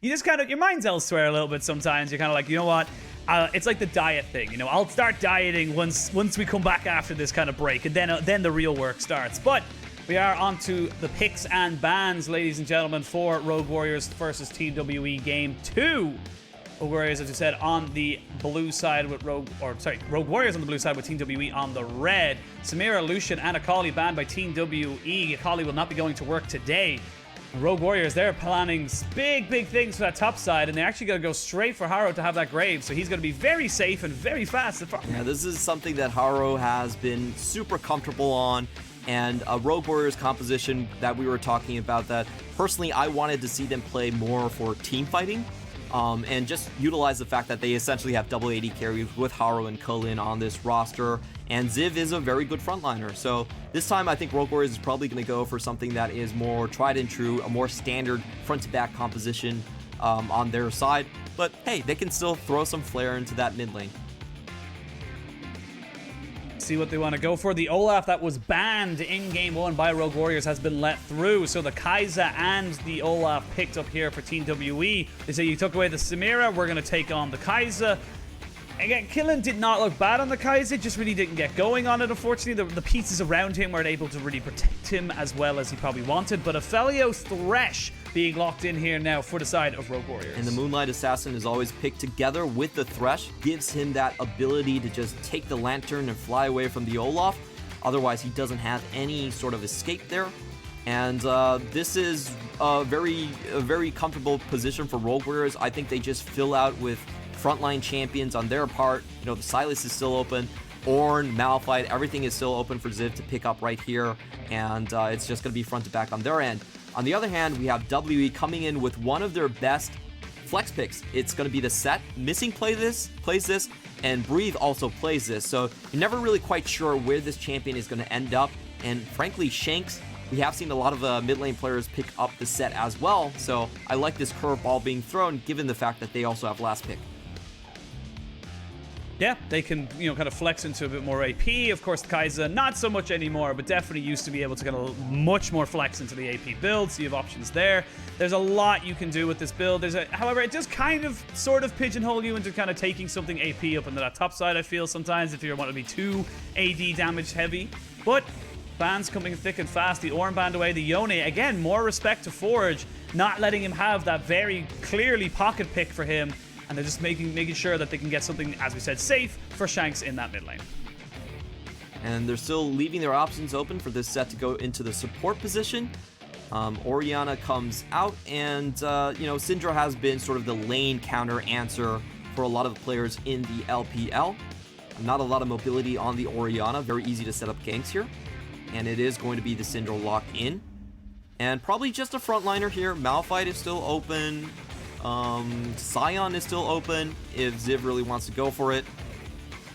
you just kind of, your mind's elsewhere a little bit sometimes. You're kind of like, you know what? It's like the diet thing, you know. I'll start dieting once we come back after this kind of break, and then the real work starts. But we are on to the picks and bans, ladies and gentlemen, for Rogue Warriors versus Team WE Game 2. Rogue Warriors, as we said, on the blue side with Rogue Warriors on the blue side with Team WE on the red. Samira, Lucian, and Akali banned by Team WE. Akali will not be going to work today. Rogue Warriors, they're planning big things for that top side, and they're actually going to go straight for Haro to have that grave, so he's going to be very safe and very fast. Yeah, this is something that Haro has been super comfortable on, and a Rogue Warriors composition that we were talking about that personally I wanted to see them play more for team fighting, and just utilize the fact that they essentially have double AD carries with Haro and Cullen on this roster, and Ziv is a very good frontliner. So this time I think Rogue Warriors is probably going to go for something that is more tried and true, a more standard front-to-back composition on their side. But hey, they can still throw some flair into that mid lane. See what they want to go for. The Olaf that was banned in Game 1 by Rogue Warriors has been let through. So the Kai'Sa and the Olaf picked up here for Team WE. They say you took away the Samira, we're going to take on the Kai'Sa. Again, Killen did not look bad on the Kai'Sa, just really didn't get going on it, unfortunately. The pieces around him weren't able to really protect him as well as he probably wanted. But Aphelios Thresh being locked in here now for the side of Rogue Warriors. And the Moonlight Assassin is always picked together with the Thresh, gives him that ability to just take the Lantern and fly away from the Olaf. Otherwise, he doesn't have any sort of escape there. And this is a very comfortable position for Rogue Warriors. I think they just fill out with frontline champions on their part. You know, the Silas is still open. Ornn, Malphite, everything is still open for Ziv to pick up right here. And it's just going to be front to back on their end. On the other hand, we have WE coming in with one of their best flex picks. It's going to be the Set. Missing plays this, and Breathe also plays this. So you're never really quite sure where this champion is going to end up. And frankly, Shanks, we have seen a lot of mid lane players pick up the Set as well. So I like this curveball being thrown, given the fact that they also have last pick. Yeah, they can, you know, kind of flex into a bit more AP. Of course, the Kai'Sa, not so much anymore, but definitely used to be able to kind of much more flex into the AP build, so you have options there. There's a lot you can do with this build. However, it does kind of sort of pigeonhole you into kind of taking something AP up into that top side, I feel, sometimes, if you want to be too AD damage heavy. But bans coming thick and fast. The Ornn banned away, the Yone. Again, more respect to Forge, not letting him have that very clearly pocket pick for him. And they're just making sure that they can get something, as we said, safe for Shanks in that mid lane. And they're still leaving their options open for this Set to go into the support position. Orianna comes out, and you know, Syndra has been sort of the lane counter answer for a lot of the players in the LPL. Not a lot of mobility on the Orianna, very easy to set up ganks here. And it is going to be the Syndra lock in. And probably just a frontliner here. Malphite is still open. Sion is still open if Ziv really wants to go for it.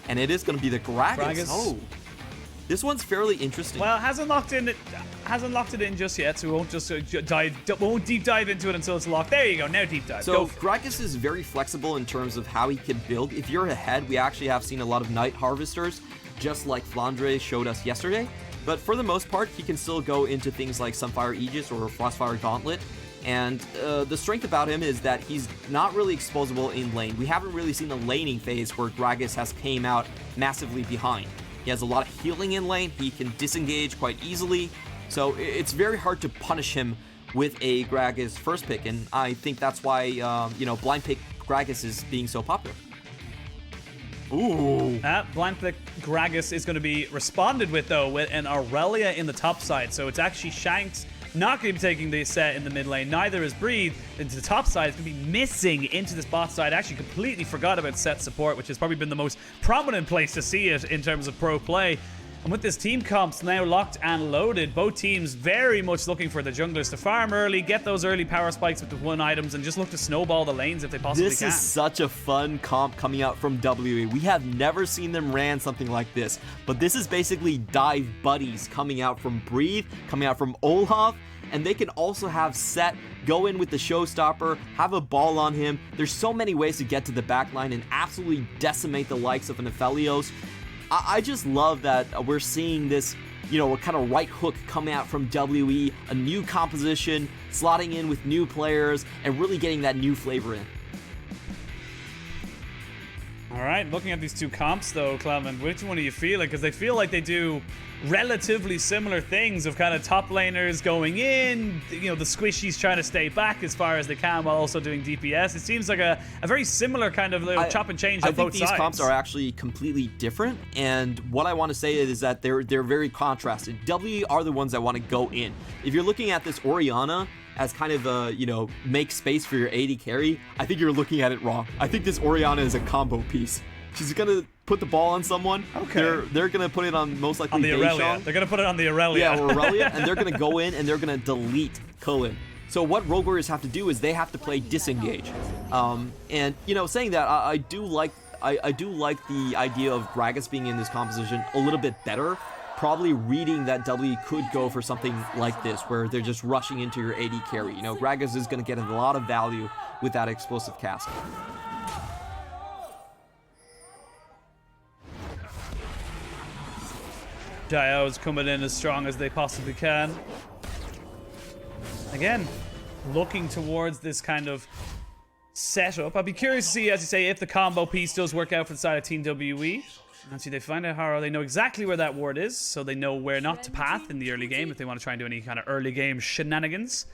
And it is going to be the Gragas. Oh, this one's fairly interesting. Well, hasn't locked it in just yet, so we won't just won't deep dive into it until it's locked. There you go, now deep dive. So Gragas is very flexible in terms of how he can build. If you're ahead, we actually have seen a lot of Night Harvesters, just like Flandre showed us yesterday. But for the most part, he can still go into things like Sunfire Aegis or Frostfire Gauntlet. And the strength about him is that he's not really exposable in lane. We haven't really seen the laning phase where Gragas has came out massively behind. He has a lot of healing in lane. He can disengage quite easily. So it's very hard to punish him with a Gragas first pick. And I think that's why, you know, blind pick Gragas is being so popular. Ooh. Blind pick Gragas is going to be responded with, though, with an Aurelia in the top side. So it's actually Shanks not going to be taking the Set in the mid lane. Neither is Breathe. Into the top side, it's going to be missing into this bot side. I actually completely forgot about Set support, which has probably been the most prominent place to see it in terms of pro play. And with this team comps now locked and loaded, both teams very much looking for the junglers to farm early, get those early power spikes with the 1 items, and just look to snowball the lanes if they possibly can. This is such a fun comp coming out from WE. We have never seen them ran something like this, but this is basically dive buddies coming out from Breathe, coming out from Olaf, and they can also have Set go in with the showstopper, have a ball on him. There's so many ways to get to the backline and absolutely decimate the likes of an Aphelios. I just love that we're seeing this you know, a kind of right hook coming out from WE, a new composition, slotting in with new players, and really getting that new flavor in. All right, looking at these two comps though, Clement, which one are you feeling? Because they feel like they do relatively similar things of kind of top laners going in, you know, the squishies trying to stay back as far as they can while also doing DPS. It seems like a very similar kind of little chop and change on both sides. I think these comps are actually completely different, and what I want to say is that they're very contrasted. W are the ones that want to go in. If you're looking at this Orianna as kind of a, you know, make space for your AD carry, I think you're looking at it wrong. I think this Orianna is a combo piece. She's gonna put the ball on someone. Okay. They're gonna put it on most likely on the Aurelia. They're gonna put it on the Aurelia. Yeah, or Aurelia, and they're gonna go in and they're gonna delete Cullen. So what Rogue Warriors have to do is they have to play disengage. And you know, saying that, I do like the idea of Gragas being in this composition a little bit better. Probably reading that W could go for something like this, where they're just rushing into your AD carry. You know, Gragas is going to get a lot of value with that explosive cast. Dio's coming in as strong as they possibly can. Again, looking towards this kind of setup. I'll be curious to see, as you say, if the combo piece does work out for the side of Team WE. Actually, they find out how they know exactly where that ward is, so they know where not to path in the early game if they want to try and do any kind of early game shenanigans.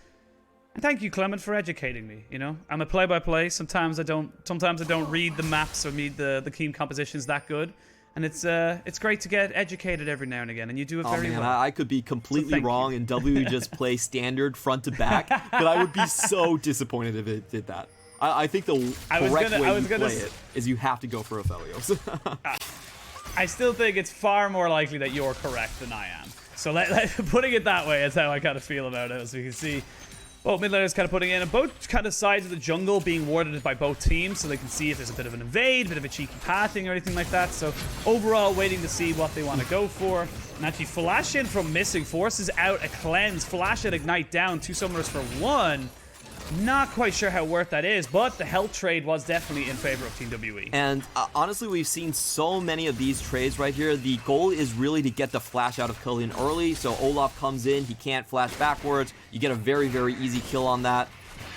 And thank you, Clement, for educating me. You know, I'm a play-by-play. Sometimes I don't read the maps or read the team compositions that good, and it's great to get educated every now and again. And you do it very well. I could be completely wrong and W just play standard front to back, but I would be so disappointed if it did that. I think the correct way you play it is you have to go for Aphelios. I still think it's far more likely that you're correct than I am. So putting it that way is how I kind of feel about it. As you can see, both mid laners kind of putting in, and both kind of sides of the jungle being warded by both teams, so they can see if there's a bit of an invade, a bit of a cheeky pathing or anything like that. So overall, waiting to see what they want to go for. And actually, Flash in from Missing forces out a cleanse. Flash at Ignite down, 2 summoners for 1. Not quite sure how worth that is, but the health trade was definitely in favor of Team WE. And honestly, we've seen so many of these trades right here. The goal is really to get the flash out of Cullen early, so Olaf comes in, he can't flash backwards. You get a very, very easy kill on that.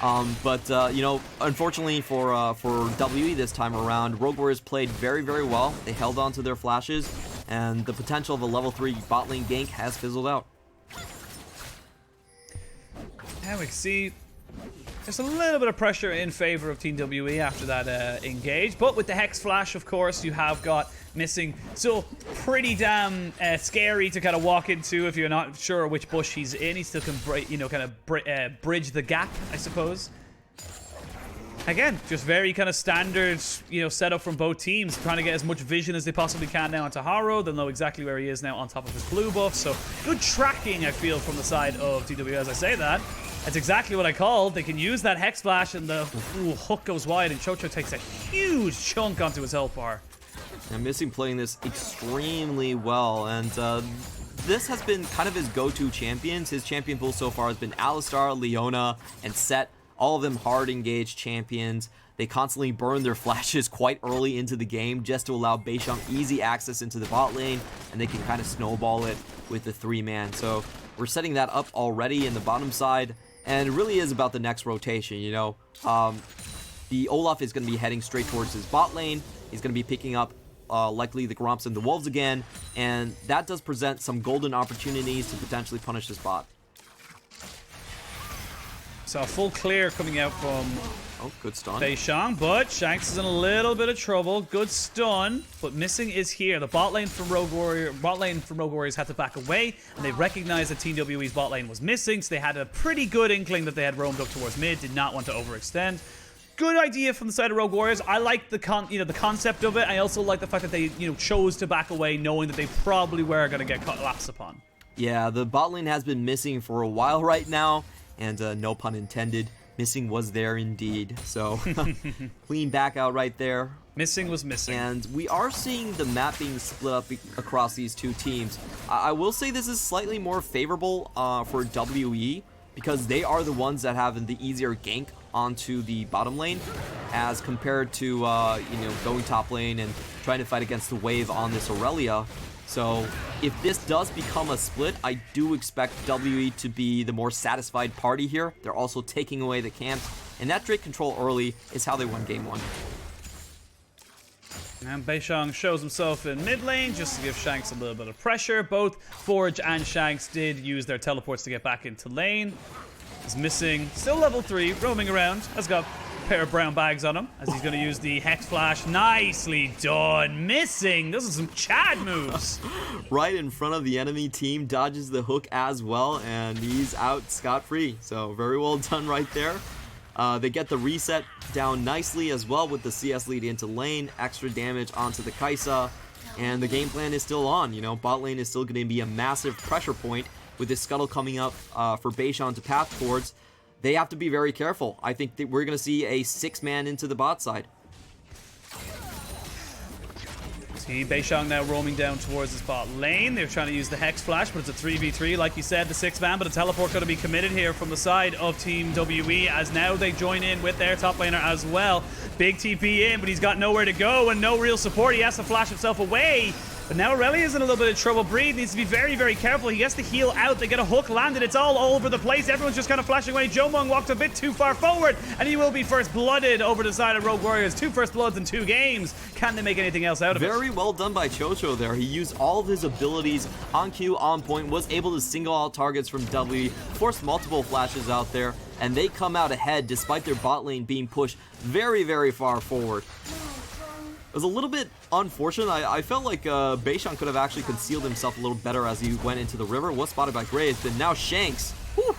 You know, unfortunately for WE this time around, Rogue Warriors played very, very well. They held on to their flashes, and the potential of a level 3 bot lane gank has fizzled out. And we can see there's a little bit of pressure in favor of Team WE after that engage, but with the Hex Flash, of course, you have got Missing. So pretty damn scary to kind of walk into if you're not sure which bush he's in. He still can, you know, kind of bridge the gap, I suppose. Again, just very kind of standard, you know, setup from both teams, trying to get as much vision as they possibly can now onto Haro. They'll know exactly where he is now on top of his blue buff. So good tracking, I feel, from the side of TW as I say that. That's exactly what I called. They can use that Hex Flash, and the hook goes wide, and Chocho takes a huge chunk onto his health bar. And Missing playing this extremely well, and this has been kind of his go-to champions. His champion pool so far has been Alistar, Leona, and Set. All of them hard engaged champions. They constantly burn their flashes quite early into the game just to allow Beishang easy access into the bot lane, and they can kind of snowball it with the 3-man. So we're setting that up already in the bottom side, and it really is about the next rotation, you know. The Olaf is going to be heading straight towards his bot lane. He's going to be picking up likely the Gromps and the Wolves again, and that does present some golden opportunities to potentially punish this bot. So a full clear coming out from good stun. Beishang, but Shanks is in a little bit of trouble. Good stun, but Missing is here. The bot lane from Rogue Warriors had to back away, and they recognized that Team WE's bot lane was missing, so they had a pretty good inkling that they had roamed up towards mid, did not want to overextend. Good idea from the side of Rogue Warriors. I like the concept of it. I also like the fact that they chose to back away, knowing that they probably were going to get collapsed upon. Yeah, the bot lane has been missing for a while right now, and no pun intended, Missing was there indeed. So clean back out right there. Missing was missing. And we are seeing the map being split up across these two teams. I will say this is slightly more favorable for WE, because they are the ones that have the easier gank onto the bottom lane, as compared to going top lane and trying to fight against the wave on this Aurelia. So if this does become a split, I do expect WE to be the more satisfied party here. They're also taking away the camps, and that Drake control early is how they won game 1. And Beishang shows himself in mid lane just to give Shanks a little bit of pressure. Both Forge and Shanks did use their teleports to get back into lane. He's missing, still level 3, roaming around. Has got a pair of brown bags on him as he's going to use the Hex Flash. Nicely done. Missing. Those are some Chad moves. Right in front of the enemy team, dodges the hook as well, and he's out scot-free. So very well done right there. They get the reset down nicely as well with the CS lead into lane, extra damage onto the Kai'Sa, and the game plan is still on. You know, bot lane is still going to be a massive pressure point with this scuttle coming up for Beishang to path towards. They have to be very careful. I think that we're going to see a 6-man into the bot side. See Beishang now roaming down towards his bot lane. They're trying to use the Hex Flash, but it's a 3v3. Like you said, the 6-man, but a teleport going to be committed here from the side of Team WE as now they join in with their top laner as well. Big TP in, but he's got nowhere to go and no real support. He has to flash himself away. But now Aurelia's in a little bit of trouble. Breathe needs to be very, very careful. He has to heal out. They get a hook landed. It's all over the place. Everyone's just kind of flashing away. Jomung walked a bit too far forward, and he will be first blooded over the side of Rogue Warriors. 2 first bloods in 2 games. Can they make anything else out of it? Very well done by Chocho there. He used all of his abilities on cue, on point, was able to single out targets from W, forced multiple flashes out there, and they come out ahead despite their bot lane being pushed very, very far forward. It was a little bit unfortunate. I felt like Beishang could have actually concealed himself a little better as he went into the river. Was spotted by Graves, but now Shanks. Whew.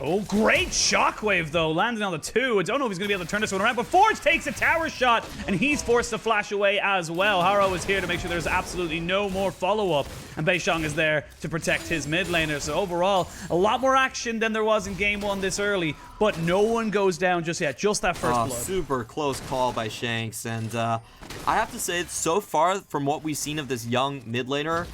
Oh, great shockwave, though, landing on the 2. I don't know if he's going to be able to turn this one around, but Forge takes a tower shot, and he's forced to flash away as well. Haro is here to make sure there's absolutely no more follow-up, and Beishang is there to protect his mid laner. So overall, a lot more action than there was in game 1 this early, but no one goes down just yet. Just that first blood. Super close call by Shanks, and I have to say, so far from what we've seen of this young mid laner,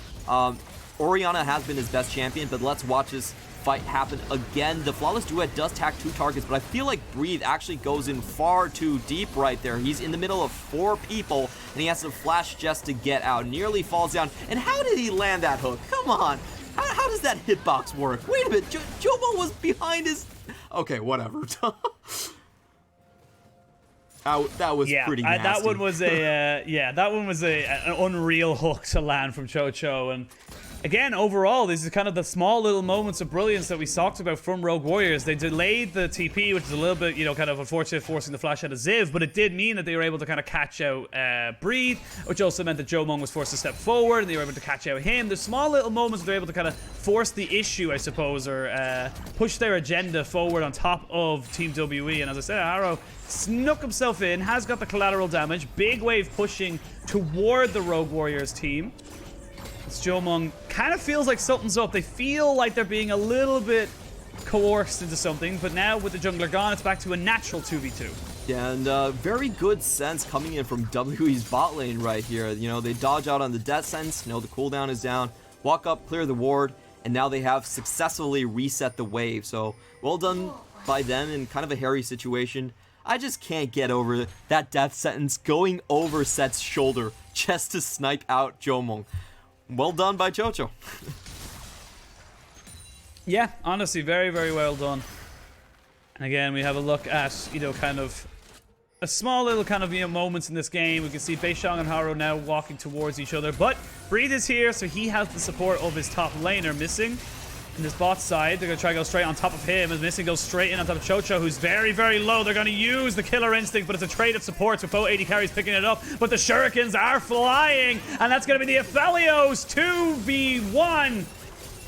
Orianna has been his best champion, but let's watch this fight happen again. The Flawless Duet does tack 2 targets, but I feel like Breathe actually goes in far too deep right there. He's in the middle of 4 people, and he has to flash just to get out. Nearly falls down. And how did he land that hook? Come on. How does that hitbox work? Wait a minute. Jomo was behind his... Okay, whatever. That was pretty nasty. That one was an unreal hook to land from Chocho. And again, overall, this is kind of the small little moments of brilliance that we talked about from Rogue Warriors. They delayed the TP, which is a little bit, kind of unfortunate, forcing the flash out of Ziv, but it did mean that they were able to kind of catch out Breathe, which also meant that Jomung was forced to step forward, and they were able to catch out him. The small little moments they're able to kind of force the issue, I suppose, or push their agenda forward on top of Team WE. And as I said, Haro snuck himself in, has got the collateral damage. Big wave pushing toward the Rogue Warriors team. Jomung kind of feels like something's up. They feel like they're being a little bit coerced into something, but now with the jungler gone, it's back to a natural 2v2. Yeah, and very good sense coming in from WE's bot lane right here. They dodge out on the death sense, the cooldown is down, walk up, clear the ward, and now they have successfully reset the wave. So well done by them in kind of a hairy situation. I just can't get over that death sentence going over Set's shoulder just to snipe out Jomung. Well done by Chocho. Yeah, honestly, very, very well done. And again, we have a look at, kind of a small little kind of, moments in this game. We can see Beishang and Haro now walking towards each other, but Breathe is here, so he has the support of his top laner. Missing in this bot side, they're going to try to go straight on top of him, and Missing goes straight in on top of Chocho, who's very, very low. They're going to use the killer instinct, but it's a trade of supports with both AD carries picking it up, but the shurikens are flying, and that's going to be the Aphelios 2v1.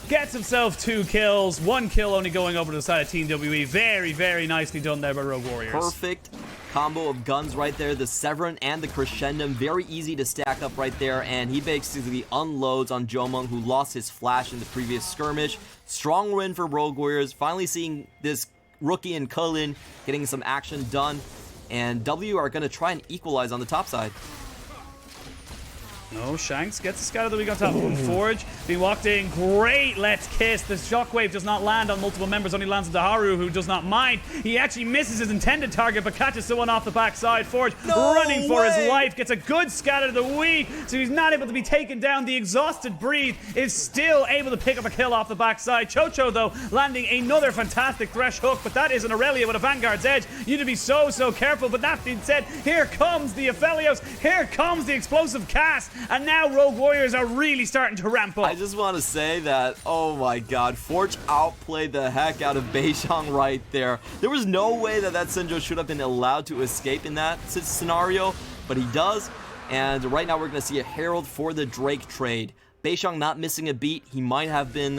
Gets himself 2 kills, 1 kill only going over to the side of Team WE. Very, very nicely done there by Rogue Warriors. Perfect combo of guns right there, the Severin and the Crescendum, very easy to stack up right there, and he basically unloads on Jomung, who lost his flash in the previous skirmish. Strong win for Rogue Warriors, finally seeing this rookie in Cullen getting some action done, and W are going to try and equalize on the top side. No, Shanks gets the scatter that we got top. Forge being walked in. Great, let's kiss. The shockwave does not land on multiple members, only lands on Haru, who does not mind. He actually misses his intended target, but catches someone off the backside. Forge running for his life, gets a good scatter to the weak, so he's not able to be taken down. The exhausted Breathe is still able to pick up a kill off the backside. Chocho, though, landing another fantastic Thresh hook, but that is an Aurelia with a Vanguard's Edge. You need to be so careful, but that being said, here comes the Aphelios, here comes the explosive cast, and now Rogue Warriors are really starting to ramp up. I just want to say that, oh my god, Forge outplayed the heck out of Beishang right there. There was no way that Sinjo should have been allowed to escape in that scenario, but he does. And right now we're going to see a Herald for the Drake trade. Beishang not missing a beat. He might have been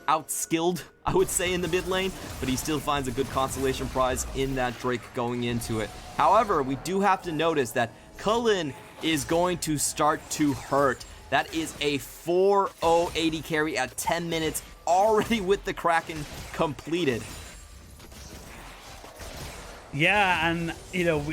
outskilled, I would say, in the mid lane, but he still finds a good consolation prize in that Drake going into it. However, we do have to notice that Cullen is going to start to hurt. That is a 4-0 AD carry at 10 minutes, already with the Kraken completed. Yeah, and you know,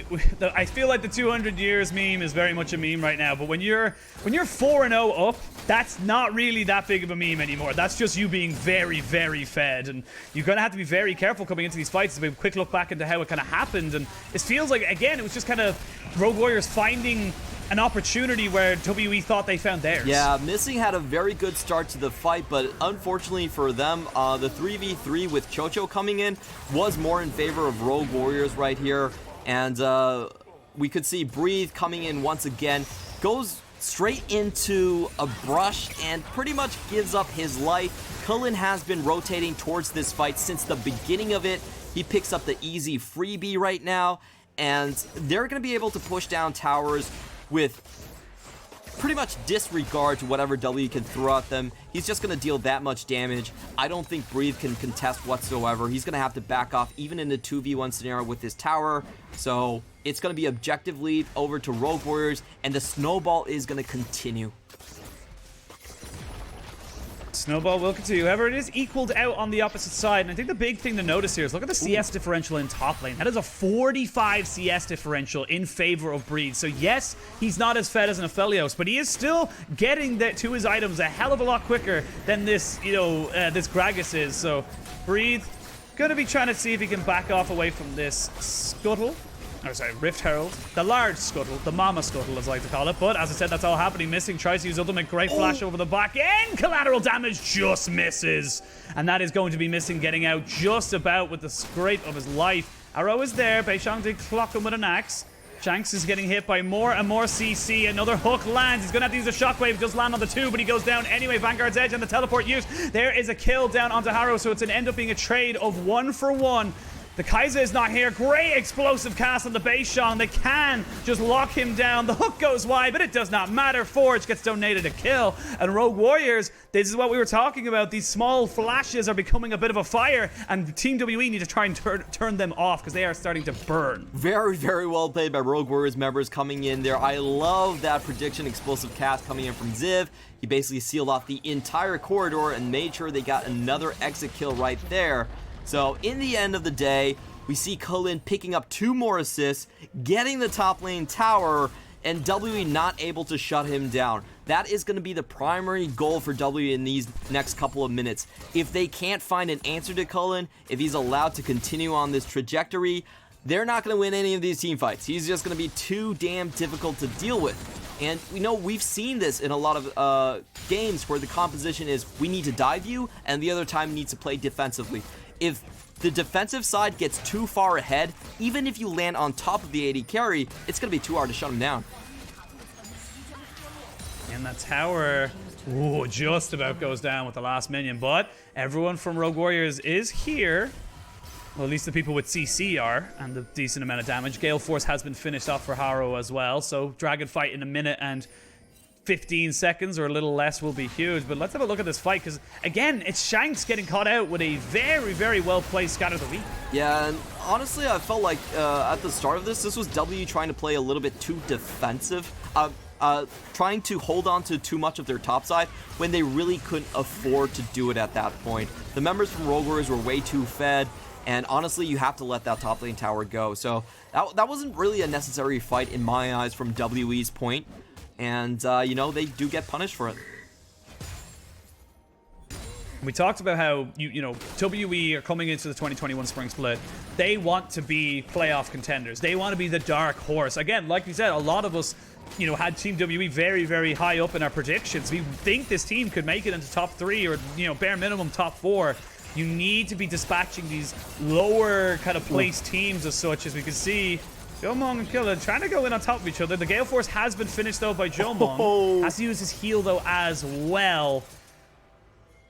I feel like the 200 years meme is very much a meme right now. But when you're 4-0 up, that's not really that big of a meme anymore. That's just you being very, very fed, and you're gonna have to be very careful coming into these fights. A quick look back into how it kind of happened, and it feels like again it was just kind of Rogue Warriors finding an opportunity where WE thought they found theirs. Yeah, Missing had a very good start to the fight, but unfortunately for them, the 3v3 with Chocho coming in was more in favor of Rogue Warriors right here. And we could see Breathe coming in once again, goes straight into a brush and pretty much gives up his life. Cullen has been rotating towards this fight since the beginning of it. He picks up the easy freebie right now, and they're going to be able to push down towers with pretty much disregard to whatever W can throw at them. He's just going to deal that much damage. I don't think Breathe can contest whatsoever. He's going to have to back off even in the 2v1 scenario with his tower. So it's going to be objective lead over to Rogue Warriors, and the snowball is going to continue. Snowball will continue. However, it is equaled out on the opposite side. And I think the big thing to notice here is look at the CS differential in top lane. That is a 45 CS differential in favor of Breathe. So yes, he's not as fed as an Aphelios, but he is still getting to his items a hell of a lot quicker than this, this Gragas is. So Breathe gonna be trying to see if he can back off away from this Scuttle. Oh, sorry, Rift Herald. The large Scuttle, the Mama Scuttle as I like to call it. But as I said, that's all happening. Missing tries to use ultimate, great flash over the back end. Collateral damage just misses. And that is going to be Missing, getting out just about with the scrape of his life. Arrow is there. Beishang did clock him with an axe. Shanks is getting hit by more and more CC. Another hook lands. He's going to have to use a shockwave. Does land on the 2, but he goes down anyway. Vanguard's Edge and the teleport used. There is a kill down onto Harrow, so it's an end up being a trade of 1-for-1. The Kaiser is not here. Great explosive cast on the Beishang. They can just lock him down. The hook goes wide, but it does not matter. Forge gets donated a kill. And Rogue Warriors, this is what we were talking about. These small flashes are becoming a bit of a fire, and Team WE need to try and turn them off because they are starting to burn. Very, very well played by Rogue Warriors members coming in there. I love that prediction explosive cast coming in from Ziv. He basically sealed off the entire corridor and made sure they got another exit kill right there. So in the end of the day, we see Cullen picking up 2 more assists, getting the top lane tower, and WE not able to shut him down. That is going to be the primary goal for W in these next couple of minutes. If they can't find an answer to Cullen, if he's allowed to continue on this trajectory, they're not going to win any of these team fights. He's just going to be too damn difficult to deal with. And we know we've seen this in a lot of games where the composition is we need to dive you, and the other time needs to play defensively. If the defensive side gets too far ahead, even if you land on top of the AD carry, it's going to be too hard to shut him down. And that tower, just about goes down with the last minion. But everyone from Rogue Warriors is here. Well, at least the people with CC are, and the decent amount of damage. Gale Force has been finished off for Harrow as well. So Dragon fight in a minute and 15 seconds or a little less will be huge. But let's have a look at this fight, because again, it's Shanks getting caught out with a very, very well placed Scatter the Weak. Yeah, and honestly, I felt like at the start of this was W trying to play a little bit too defensive, trying to hold on to too much of their top side when they really couldn't afford to do it at that point. The members from Rogue Warriors were way too fed, and honestly, you have to let that top lane tower go. So that wasn't really a necessary fight in my eyes from WE's point. and you know, they do get punished for it. We talked about how, you know, WE are coming into the 2021 Spring Split. They want to be playoff contenders. They want to be the dark horse. Again, like we said, a lot of us, you know, had Team WE very, very high up in our predictions. We think this team could make it into top 3 or, you know, bare minimum top 4. You need to be dispatching these lower kind of placed teams as such, as we can see. Jomong and Killer trying to go in on top of each other. The Gale Force has been finished though by Jomong. Has to use his heal though as well.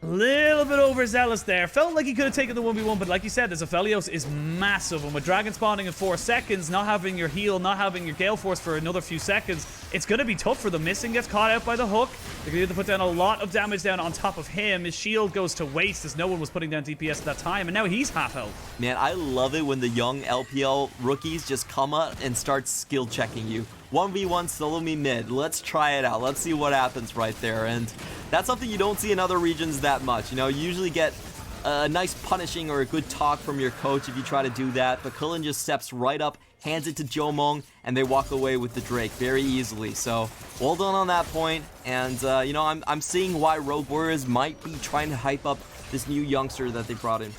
Little bit overzealous there. Felt like he could have taken the 1v1, but like you said, this Aphelios is massive. And with Dragon spawning in 4 seconds, not having your heal, not having your Gale Force for another few seconds, it's going to be tough for them. Missing gets caught out by the hook. They're going to have to put down a lot of damage down on top of him. His shield goes to waste as no one was putting down DPS at that time, and now he's half health. Man, I love it when the young LPL rookies just come up and start skill checking you. 1v1 solo me mid. Let's try it out. Let's see what happens right there. And that's something you don't see in other regions that much. You know, you usually get a nice punishing or a good talk from your coach if you try to do that. But Cullen just steps right up, hands it to Jomong, and they walk away with the Drake very easily. So well done on that point. And, you know, I'm seeing why Rogue Warriors might be trying to hype up this new youngster that they brought in.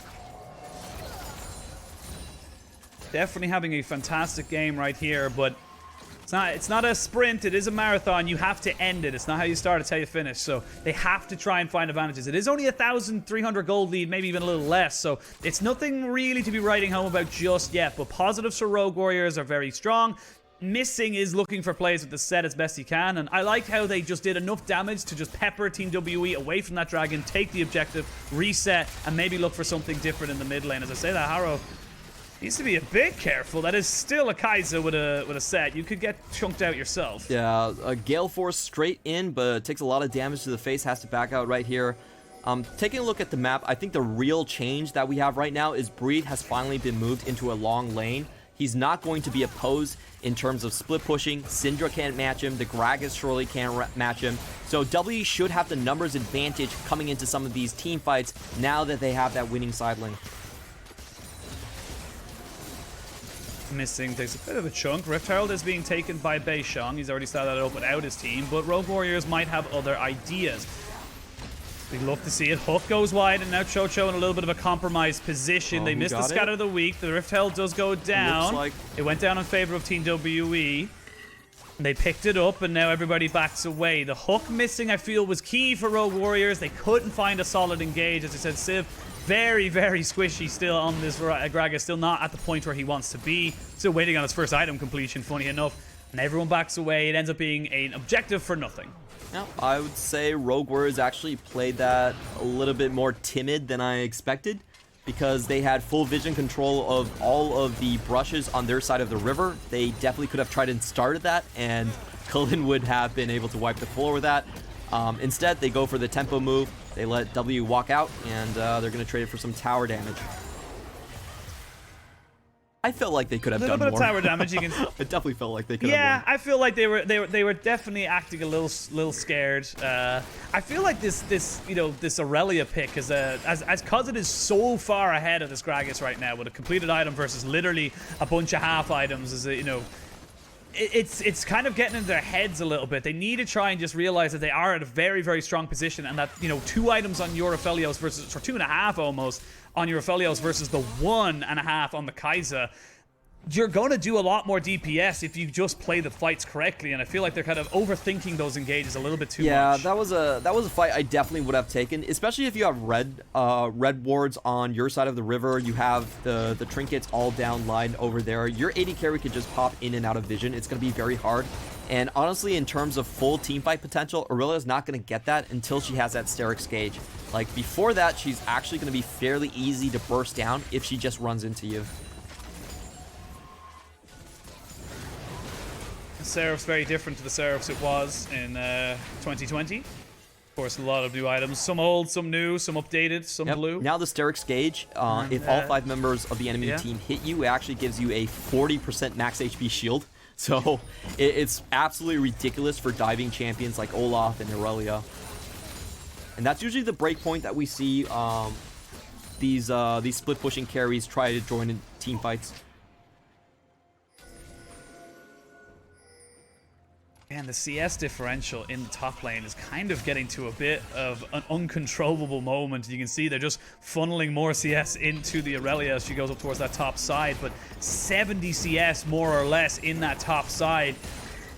Definitely having a fantastic game right here, but it's not a sprint, it is a marathon. You have to end it. It's not how you start, it's how you finish. So they have to try and find advantages. It is only 1,300 gold lead, maybe even a little less. So it's nothing really to be writing home about just yet. But positives for Rogue Warriors are very strong. Missing is looking for plays with the set as best he can. And I liked how they just did enough damage to just pepper Team WE away from that dragon, take the objective, reset, and maybe look for something different in the mid lane. As I say that, Harrow needs to be a bit careful. That is still a Kaiser with a set. You could get chunked out yourself. Yeah, a Gale Force straight in, but takes a lot of damage to the face. Has to back out right here. Taking a look at the map, I think the real change that we have right now is Breed has finally been moved into a long lane. He's not going to be opposed in terms of split pushing. Syndra can't match him. The Gragas surely can't match him. So W should have the numbers advantage coming into some of these team fights now that they have that winning side lane. Missing takes a bit of a chunk. Rift Herald is being taken by Beishong. He's already started that up without his team, but Rogue Warriors might have other ideas. We'd love to see it. Hook goes wide, and now Chocho in a little bit of a compromised position. They missed the scatter of the week. The Rift Herald does go down. Like it went down in favor of Team WE. They picked it up, and now everybody backs away. The hook missing, I feel, was key for Rogue Warriors. They couldn't find a solid engage. As I said, Civ, very, very squishy still on this. Gragas still not at the point where he wants to be. Still waiting on his first item completion, funny enough. And everyone backs away. It ends up being an objective for nothing. Yeah, I would say Rogue Warriors actually played that a little bit more timid than I expected, because they had full vision control of all of the brushes on their side of the river. They definitely could have tried and started that, and Cullen would have been able to wipe the floor with that. Instead, they go for the tempo move. They let W walk out, and they're going to trade it for some tower damage. I felt like they could have done more. A little bit of tower damage. You can. It definitely felt like they could have. Yeah, I feel like they were definitely acting a little scared. I feel like this Aurelia pick is as cause it is so far ahead of this Gragas right now with a completed item versus literally a bunch of half items. Is it's kind of getting into their heads a little bit. They need to try and just realize that they are at a very, very strong position, and that 2 items on your Aphelios versus, or 2.5 almost on your Aphelios versus the 1.5 on the Kaiser. You're going to do a lot more DPS if you just play the fights correctly, and I feel like they're kind of overthinking those engages a little bit too much. Yeah, that was a fight I definitely would have taken, especially if you have red wards on your side of the river. You have the trinkets all down line over there. Your AD carry could just pop in and out of vision. It's going to be very hard. And honestly, in terms of full teamfight potential, Aurelia is not going to get that until she has that Sterix gauge. Like, before that, she's actually going to be fairly easy to burst down if she just runs into you. Seraph's very different to the Seraphs it was in 2020. Of course, a lot of new items. Some old, some new, some updated, some blue. Now the Sterix gauge, if all 5 members of the enemy team hit you, it actually gives you a 40% max HP shield. So it's absolutely ridiculous for diving champions like Olaf and Aurelia. And that's usually the break point that we see these split pushing carries try to join in team fights. And the CS differential in the top lane is kind of getting to a bit of an uncontrollable moment. You can see they're just funneling more CS into the Aurelia as she goes up towards that top side. But 70 CS more or less in that top side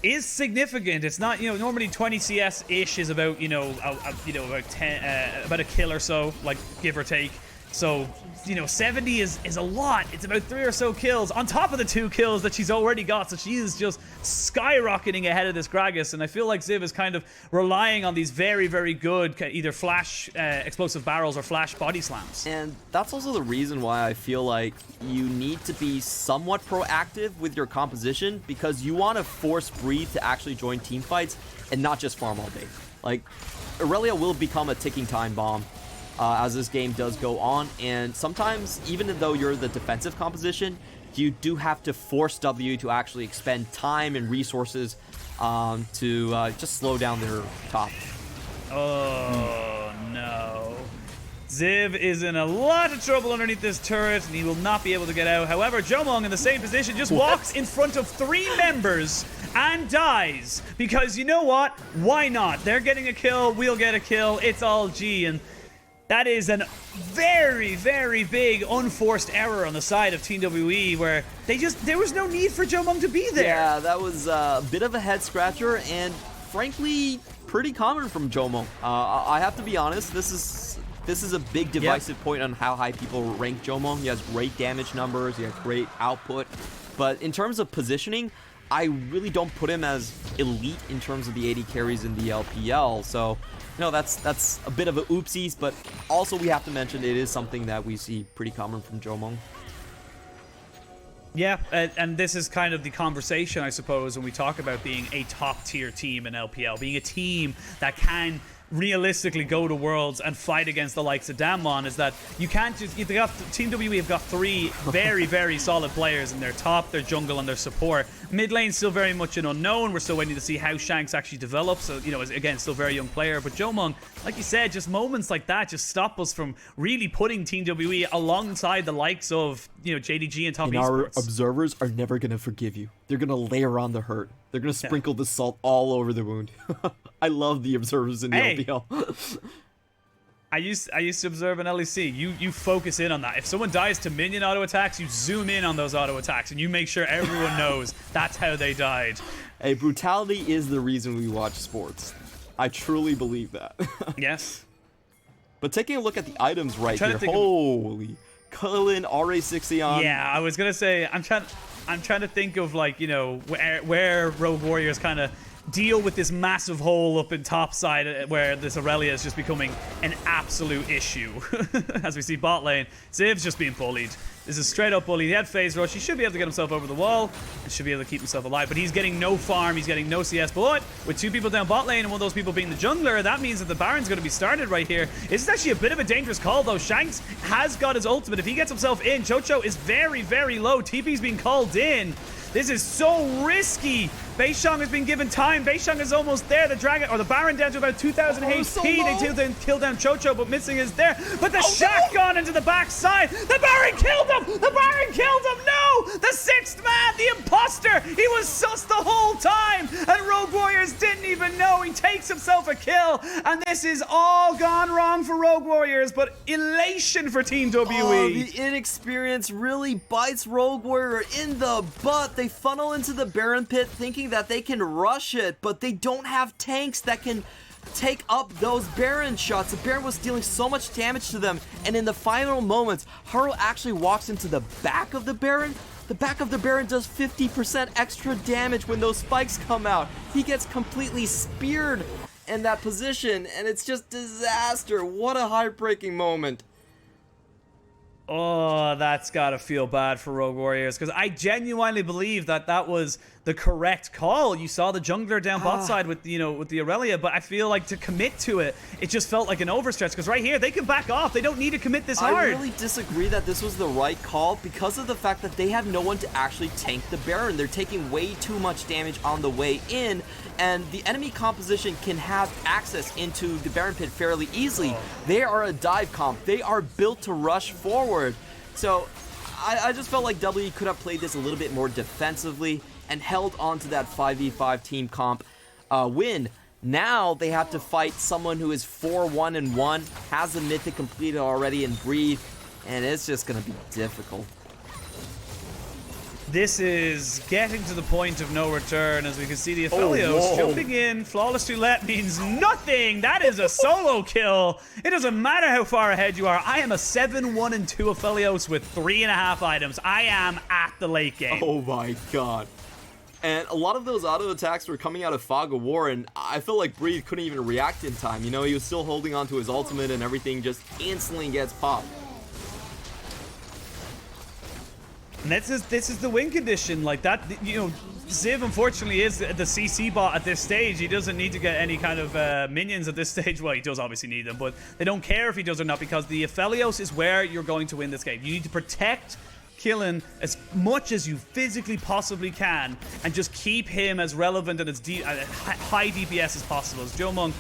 is significant. It's not, normally 20 CS-ish is about, about 10, about a kill or so, like give or take. So, 70 is a lot. It's about 3 or so kills on top of the 2 kills that she's already got. So she is just skyrocketing ahead of this Gragas. And I feel like Ziv is kind of relying on these very, very good either flash explosive barrels or flash body slams. And that's also the reason why I feel like you need to be somewhat proactive with your composition, because you want to force Breathe to actually join team fights and not just farm all day. Like, Aurelia will become a ticking time bomb as this game does go on, and sometimes, even though you're the defensive composition, you do have to force W to actually expend time and resources to just slow down their top. Oh, no. Ziv is in a lot of trouble underneath this turret, and he will not be able to get out. However, Jomong in the same position just walks in front of 3 members and dies. Because you know what? Why not? They're getting a kill, we'll get a kill, it's all G, and that is a very, very big unforced error on the side of Team WE, where there was no need for Jomong to be there. Yeah, that was a bit of a head scratcher, and frankly, pretty common from Jomong. I have to be honest, this is a big divisive point on how high people rank Jomong. He has great damage numbers, he has great output, but in terms of positioning, I really don't put him as elite in terms of the AD carries in the LPL, so that's a bit of a oopsies, but also we have to mention it is something that we see pretty common from Jomong. Yeah, and this is kind of the conversation, I suppose, when we talk about being a top-tier team in LPL, being a team that can realistically go to Worlds and fight against the likes of Damwon, is that you can't just... Team WE have got 3 very, very solid players in their top, their jungle, and their support. Mid lane's still very much an unknown. We're still waiting to see how Shanks actually develops. So, again, still a very young player. But Jomong, like you said, just moments like that just stop us from really putting Team WE alongside the likes of, JDG and top eSports. Our observers are never going to forgive you. They're going to layer on the hurt. They're going to sprinkle the salt all over the wound. I love the observers in the LPL. I used to observe an LEC. You focus in on that. If someone dies to minion auto attacks, you zoom in on those auto attacks and you make sure everyone knows that's how they died. Hey, brutality is the reason we watch sports. I truly believe that. Yes. But taking a look at the items right here, holy, Cullen, RA60 on. Yeah, I was gonna say I'm trying to think of where Rogue Warriors kind of deal with this massive hole up in top side where this Aurelia is just becoming an absolute issue. As we see bot lane, Ziv's just being bullied. This is straight up bully. He had phase rush. He should be able to get himself over the wall and should be able to keep himself alive. But he's getting no farm. He's getting no CS. But with 2 people down bot lane and one of those people being the jungler, that means that the Baron's going to be started right here. This is actually a bit of a dangerous call, though. Shanks has got his ultimate. If he gets himself in, Chocho is very, very low. TP's being called in. This is so risky. Beishang has been given time. Beishang is almost there. The Dragon, or the Baron down to about 2,000 HP. So they kill down Chocho, but missing is there. But the shotgun into the backside. The Baron killed him. The Baron killed him. No, the 6th man, the imposter. He was sus the whole time, and Rogue Warriors didn't even know. He takes himself a kill, and this is all gone wrong for Rogue Warriors. But elation for Team WE. Oh, the inexperience really bites Rogue Warrior in the butt. They funnel into the Baron pit thinking that they can rush it, but they don't have tanks that can take up those Baron shots. The Baron was dealing so much damage to them, and in the final moments, Haru actually walks into the back of the Baron. The back of the Baron does 50% extra damage when those spikes come out. He gets completely speared in that position, and it's just disaster. What a heartbreaking moment. Oh, that's gotta feel bad for Rogue Warriors, because I genuinely believe that that was the correct call. You saw the jungler down bot side with with the Aurelia, but I feel like to commit to it, it just felt like an overstretch, because right here they can back off. They don't need to commit this hard. I really disagree that this was the right call because of the fact that they have no one to actually tank the Baron. They're taking way too much damage on the way in, and the enemy composition can have access into the Baron pit fairly easily. They are a dive comp. They are built to rush forward. So I just felt like W could have played this a little bit more defensively and held on to that 5v5 team comp. win. Now they have to fight someone who is 4-1-1, has a mythic completed already in Breathe, and it's just going to be difficult. This is getting to the point of no return, as we can see the Aphelios jumping in. Flawless Roulette means nothing. That is a solo kill. It doesn't matter how far ahead you are. I am a 7-1-2 Aphelios with 3.5 items. I am at the late game. Oh my god. And a lot of those auto attacks were coming out of Fog of War, and I feel like Breathe couldn't even react in time. You know, he was still holding on to his ultimate, and everything just instantly gets popped. And this is the win condition. Like that, you know, Ziv unfortunately is the CC bot at this stage. He doesn't need to get any kind of minions at this stage. Well, he does obviously need them, but they don't care if he does or not, because the Aphelios is where you're going to win this game. You need to protect Killen as much as you physically possibly can, and just keep him as relevant and as high DPS as possible. As Joe Monk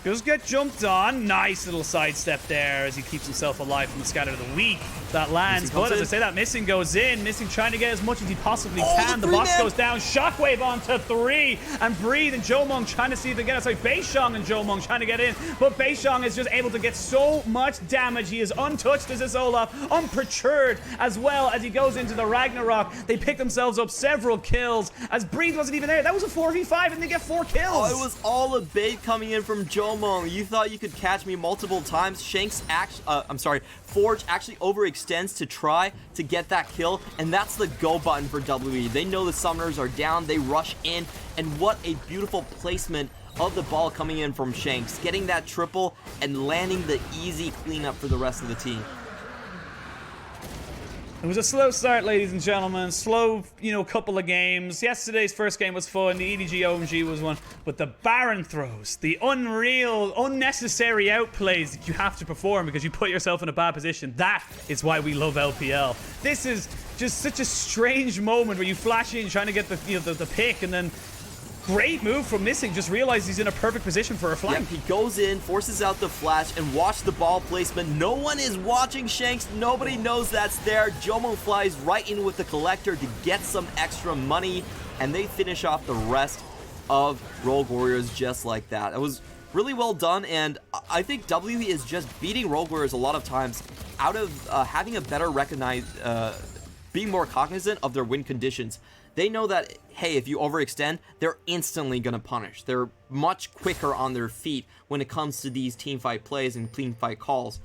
does get jumped on. Nice little sidestep there as he keeps himself alive from the scatter of the weak. That lands, but as I say that, Missing goes in. Missing trying to get as much as he possibly can. The box goes down. Shockwave onto 3. And Breathe and Joe Monk trying to see if they get it. Sorry, Beishong and Joe Monk trying to get in. But Beishong is just able to get so much damage. He is untouched as this Olaf. Unperturbed as well as he goes into the Ragnarok. They pick themselves up several kills as Breathe wasn't even there. That was a 4v5 and they get 4 kills. Oh, it was all a bait coming in from Joe Monk. You thought you could catch me multiple times. Forge actually overextends to try to get that kill, and that's the go button for WE. They know the summoners are down, they rush in, and what a beautiful placement of the ball coming in from Shanks, getting that triple and landing the easy cleanup for the rest of the team. It was a slow start, ladies and gentlemen. Slow, couple of games. Yesterday's first game was fun. The EDG OMG was one. But the Baron throws, the unreal, unnecessary outplays that you have to perform because you put yourself in a bad position. That is why we love LPL. This is just such a strange moment where you flash in trying to get the pick, and then great move from Missing. Just realized he's in a perfect position for a flank. Yep, he goes in, forces out the flash, and watch the ball placement. No one is watching Shanks. Nobody knows that's there. Jomo flies right in with the collector to get some extra money, and they finish off the rest of Rogue Warriors just like that. It was really well done, and I think WE is just beating Rogue Warriors a lot of times out of having a better being more cognizant of their win conditions. They know that, hey, if you overextend, they're instantly going to punish. They're much quicker on their feet when it comes to these teamfight plays and teamfight calls.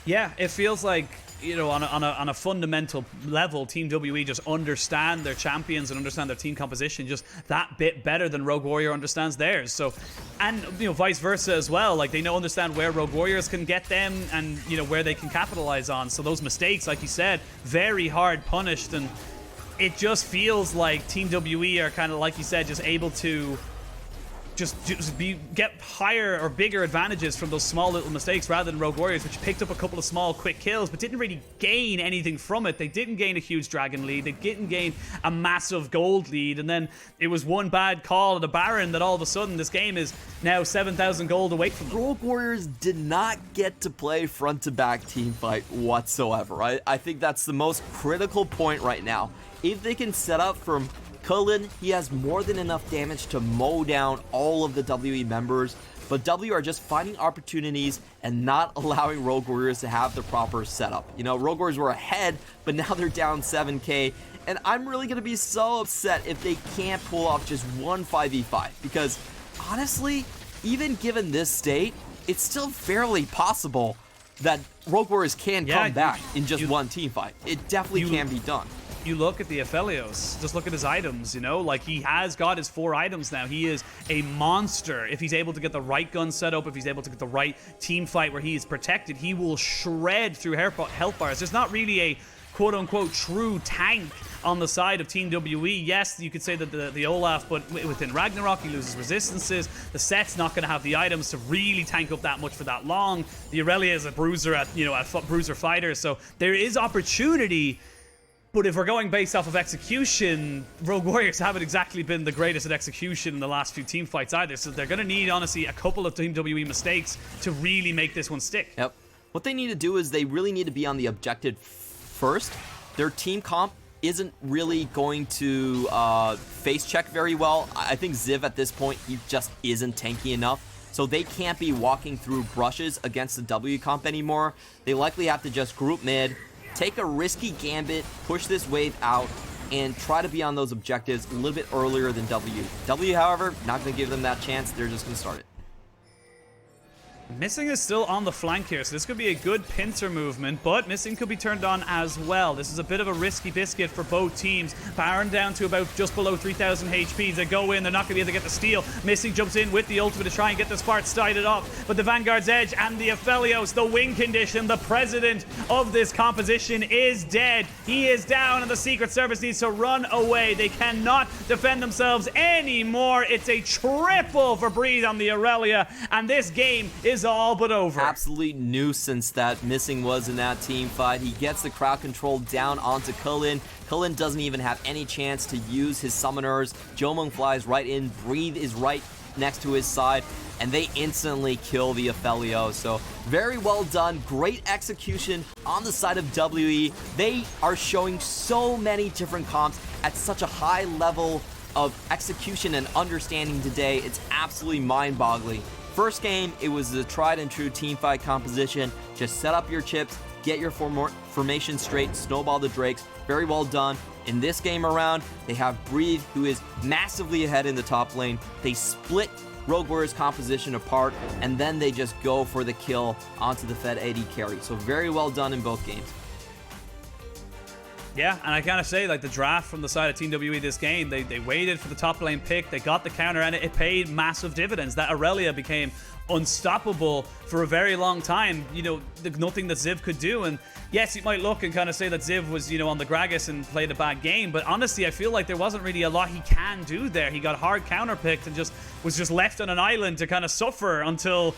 Yeah, it feels like, on a fundamental level, Team WE just understand their champions and understand their team composition just that bit better than Rogue Warrior understands theirs. So, and vice versa as well. Like, they understand where Rogue Warriors can get them and where they can capitalize on. So those mistakes, like you said, very hard punished, and it just feels like Team WE are kind of, like you said, just able to get higher or bigger advantages from those small little mistakes rather than Rogue Warriors, which picked up a couple of small quick kills but didn't really gain anything from it. They didn't gain a huge dragon lead, they didn't gain a massive gold lead, and then it was one bad call at the Baron that all of a sudden this game is now 7,000 gold away from them. Rogue Warriors did not get to play front-to-back teamfight whatsoever. I think that's the most critical point right now. If they can set up from Cullen, he has more than enough damage to mow down all of the WE members, but W are just finding opportunities and not allowing Rogue Warriors to have the proper setup. Rogue Warriors were ahead, but now they're down 7k, and I'm really going to be so upset if they can't pull off just one 5v5, because honestly, even given this state, it's still fairly possible that Rogue Warriors can come back in just one teamfight. It definitely can be done. You look at the Aphelios, just look at his items, like he has got his 4 items now. He is a monster. If he's able to get the right gun set up, if he's able to get the right team fight where he is protected, he will shred through health bars. There's not really a quote-unquote true tank on the side of Team WE. Yes, you could say that the Olaf, but within Ragnarok, he loses resistances. The set's not going to have the items to really tank up that much for that long. The Aurelia is a bruiser at bruiser fighter, so there is opportunity. But if we're going based off of execution, Rogue Warriors haven't exactly been the greatest at execution in the last few team fights either. So they're going to need, honestly, a couple of Team WE mistakes to really make this one stick. Yep. What they need to do is they really need to be on the objective first. Their team comp isn't really going to face check very well. I think Ziv at this point, he just isn't tanky enough. So they can't be walking through brushes against the W comp anymore. They likely have to just group mid, take a risky gambit, push this wave out, and try to be on those objectives a little bit earlier than W. W, however, not going to give them that chance. They're just going to start it. Missing is still on the flank here, so this could be a good pincer movement, but Missing could be turned on as well. This is a bit of a risky biscuit for both teams. Baron down to about just below 3,000 HP. They go in, they're not going to be able to get the steal. Missing jumps in with the ultimate to try and get the Spark started off, but the Vanguard's Edge and the Aphelios, the win condition, the president of this composition is dead. He is down, and the Secret Service needs to run away. They cannot defend themselves anymore. It's a triple for Breeze on the Aurelia, and this game is all but over. Absolute nuisance that Missing was in that team fight. He gets the crowd control down onto Cullen. Cullen doesn't even have any chance to use his summoners. Jomung flies right in. Breathe is right next to his side, and they instantly kill the Aphelio. So very well done. Great execution on the side of WE. They are showing so many different comps at such a high level of execution and understanding today. It's absolutely mind-boggling. First game, it was the tried and true teamfight composition. Just set up your chips, get your formation straight, snowball the Drakes. Very well done. In this game around, they have Breathe, who is massively ahead in the top lane. They split Rogue Warrior's composition apart, and then they just go for the kill onto the Fed AD carry. So very well done in both games. Yeah, and I gotta say, like, the draft from the side of Team WE this game, they waited for the top lane pick, they got the counter, and it paid massive dividends. That Aurelia became unstoppable for a very long time. You know, nothing that Ziv could do. And yes, you might look and kind of say that Ziv was, you know, on the Gragas and played a bad game, but honestly, I feel like there wasn't really a lot he can do there. He got hard counterpicked and was just left on an island to kind of suffer until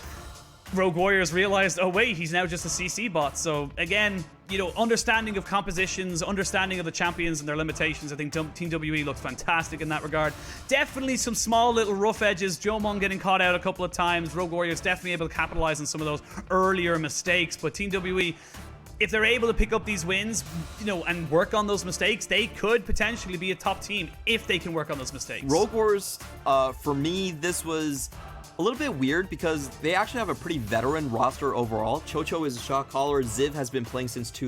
Rogue Warriors realized, oh wait, he's now just a CC bot. So again, you know, understanding of compositions, understanding of the champions and their limitations. I think Team WE looks fantastic in that regard. Definitely some small little rough edges. Jomung getting caught out a couple of times. Rogue Warriors definitely able to capitalize on some of those earlier mistakes. But Team WE, if they're able to pick up these wins, you know, and work on those mistakes, they could potentially be a top team if they can work on those mistakes. Rogue Wars, for me, this was a little bit weird because they actually have a pretty veteran roster overall. Chocho is a shot caller. Ziv has been playing since